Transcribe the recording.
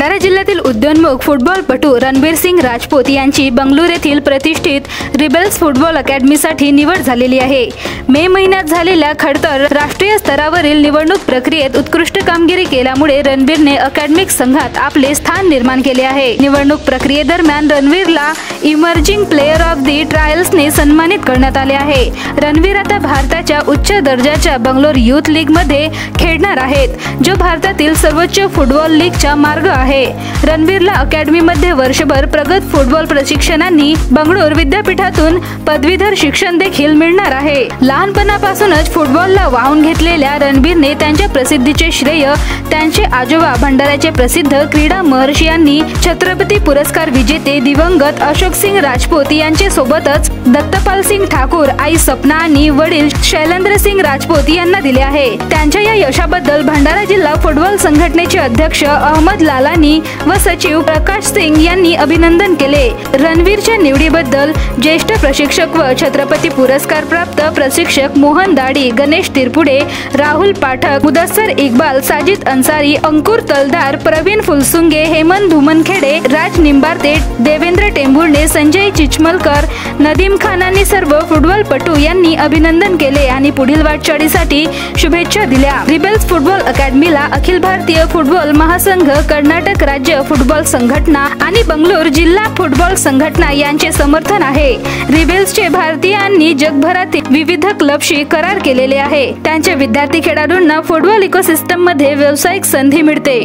भंडारा जिल्ह्यातील उदयोन्मुख फुटबॉलपटू रणबीर सिंग राजपूत यांची बंगळुरू येथील प्रतिष्ठित रिबेल्स फुटबॉल अकॅडमीसाठी निवड झालेली आहे। मे महिन्यात झालेल्या खडतर राष्ट्रीय स्तरावरील निवडणूक प्रक्रियेत उत्कृष्ट कामगिरी केल्यामुळे रणबीरने अकॅडमिक संघात आपले स्थान निर्माण केले आहे। निवडणूक प्रक्रियेदरम्यान रणबीरला इमर्जिंग प्लेयर ऑफ द ट्रायल्सने सन्मानित करण्यात आले आहे। रणबीर आता भारताच्या उच्च दर्जाच्या बंगलोर यूथ लीग मध्ये खेळणार आहेत, जो भारतातील सर्वोच्च फुटबॉल लीगचा मार्ग आहे। रणबीरला अकॅडमीमध्ये वर्षभर प्रगत फुटबॉल प्रशिक्षणांनी बंगळुरू विद्यापीठातून पदवीधर शिक्षण देखील मिळणार आहे। लहानपणापासूनच फुटबॉलला वाहून घेतलेल्या रणबीरने त्यांच्या प्रसिद्धीचे श्रेय त्यांचे आजोबा भंडाराचे प्रसिद्ध क्रीडा महर्षी यांनी छत्रपती पुरस्कार विजेते दिवंगत अशोक सिंग राजपूत यांचे सोबतच दत्तपाल सिंग ठाकूर, आई सपना आणि वडील शैलेंद्र सिंग राजपूत यांना दिले आहे। त्यांच्या या यशाबद्दल भंडारा जिल्हा फुटबॉल संघटनेचे अध्यक्ष अहमद लालानी व सचिव प्रकाश सिंग यांनी अभिनंदन केले। रणबीरच्या निवडीबद्दल ज्येष्ठ प्रशिक्षक व छत्रपती पुरस्कार प्राप्त प्रशिक्षक मोहन दाडी, गणेश तिरपुडे, राहुल पाठक, मुदस्सर इक्बाल, साजिद अन्सारी, अंकुर तलदार, प्रवीण फुलसुंगे, हेमंत धुमनखेडे, राज निंबारते, देवेंद्र टेंभुर्णे, संजय चिचमलकर, नदीम खान आणि सर्व फुटबॉलपटू यांनी अभिनंदन केले आणि पुढील वाटचालीसाठी शुभेच्छा दिल्या। Rebels football अकॅडमीला Akhil Bharatiya football महासंघ, कर्नाटक राज्य फुटबॉल संघटना आणि बंगळुरू जिल्हा फुटबॉल संघटना यांचे समर्थन आहे। रिबेल्सचे भारतीयांनी जगभरातील विविध क्लबशी करार केलेले आहे। त्यांच्या विद्यार्थी खेळाडूंना फुटबॉल इकोसिस्टम मध्ये व्यावसायिक संधी मिळते।